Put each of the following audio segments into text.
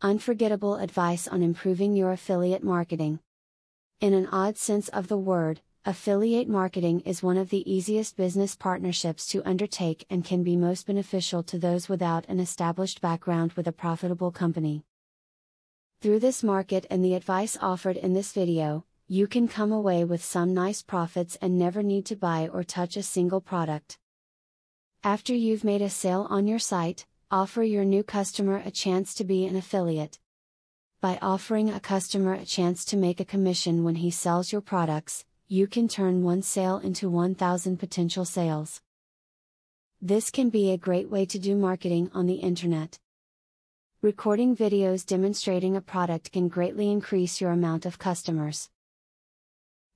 Unforgettable advice on improving your affiliate marketing. In an odd sense of the word, affiliate marketing is one of the easiest business partnerships to undertake and can be most beneficial to those without an established background with a profitable company. Through this market and the advice offered in this video, you can come away with some nice profits and never need to buy or touch a single product. After you've made a sale on your site, offer your new customer a chance to be an affiliate. By offering a customer a chance to make a commission when he sells your products, you can turn one sale into 1,000 potential sales. This can be a great way to do marketing on the internet. Recording videos demonstrating a product can greatly increase your amount of customers.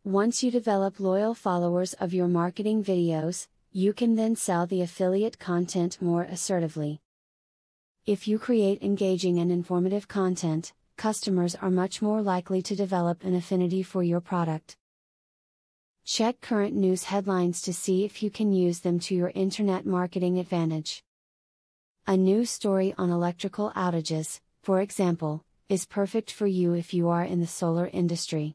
Once you develop loyal followers of your marketing videos, you can then sell the affiliate content more assertively. If you create engaging and informative content, customers are much more likely to develop an affinity for your product. Check current news headlines to see if you can use them to your internet marketing advantage. A news story on electrical outages, for example, is perfect for you if you are in the solar industry.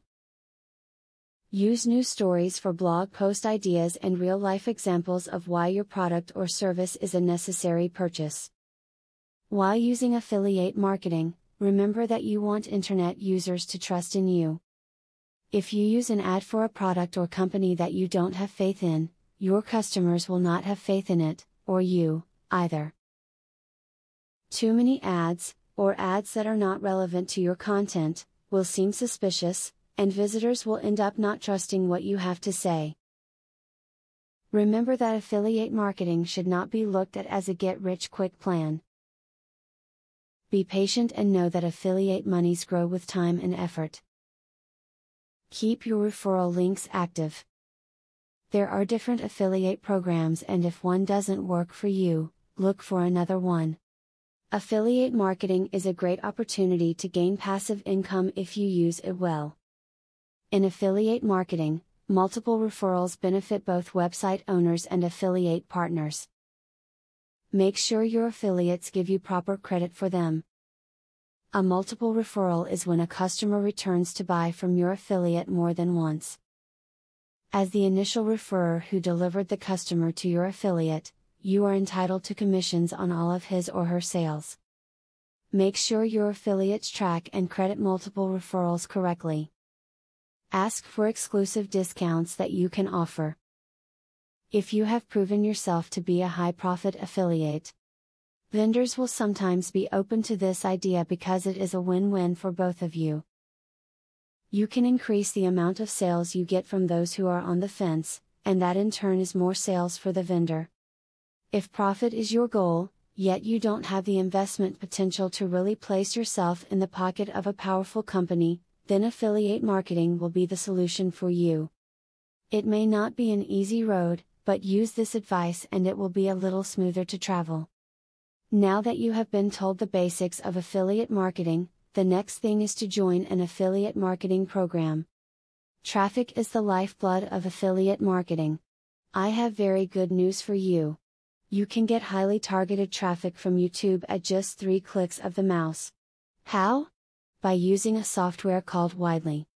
Use news stories for blog post ideas and real-life examples of why your product or service is a necessary purchase. While using affiliate marketing, remember that you want internet users to trust in you. If you use an ad for a product or company that you don't have faith in, your customers will not have faith in it, or you, either. Too many ads, or ads that are not relevant to your content, will seem suspicious, and visitors will end up not trusting what you have to say. Remember that affiliate marketing should not be looked at as a get-rich-quick plan. Be patient and know that affiliate monies grow with time and effort. Keep your referral links active. There are different affiliate programs, and if one doesn't work for you, look for another one. Affiliate marketing is a great opportunity to gain passive income if you use it well. In affiliate marketing, multiple referrals benefit both website owners and affiliate partners. Make sure your affiliates give you proper credit for them. A multiple referral is when a customer returns to buy from your affiliate more than once. As the initial referrer who delivered the customer to your affiliate, you are entitled to commissions on all of his or her sales. Make sure your affiliates track and credit multiple referrals correctly. Ask for exclusive discounts that you can offer. If you have proven yourself to be a high-profit affiliate, vendors will sometimes be open to this idea because it is a win-win for both of you. You can increase the amount of sales you get from those who are on the fence, and that in turn is more sales for the vendor. If profit is your goal, yet you don't have the investment potential to really place yourself in the pocket of a powerful company, then affiliate marketing will be the solution for you. It may not be an easy road, but use this advice and it will be a little smoother to travel. Now that you have been told the basics of affiliate marketing, the next thing is to join an affiliate marketing program. Traffic is the lifeblood of affiliate marketing. I have very good news for you. You can get highly targeted traffic from YouTube at just 3 clicks of the mouse. How? By using a software called Widely.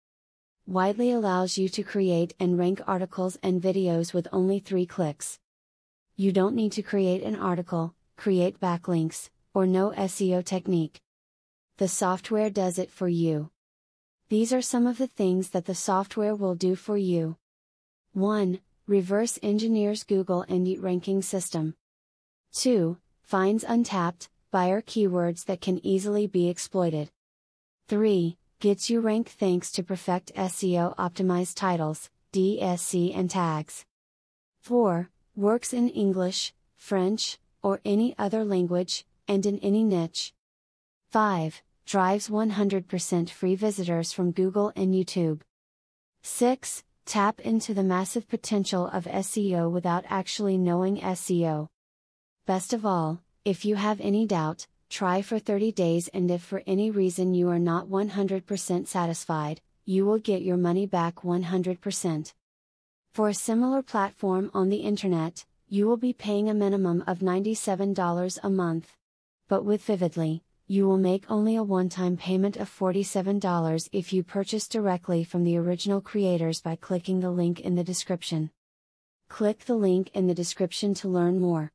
Widely allows you to create and rank articles and videos with only 3 clicks. You don't need to create an article, create backlinks, or know SEO technique. The software does it for you. These are some of the things that the software will do for you. 1. Reverse engineers Google Indie ranking system. 2. Finds untapped buyer keywords that can easily be exploited. 3. Gets you ranked thanks to perfect SEO optimized titles, DSC and tags. 4. Works in English, French, or any other language, and in any niche. 5. Drives 100% free visitors from Google and YouTube. 6. Tap into the massive potential of SEO without actually knowing SEO. Best of all, if you have any doubt, try for 30 days, and if for any reason you are not 100% satisfied, you will get your money back 100%. For a similar platform on the internet, you will be paying a minimum of $97 a month. But with Vividly, You will make only a one-time payment of $47 if you purchase directly from the original creators by clicking the link in the description. Click the link in the description to learn more.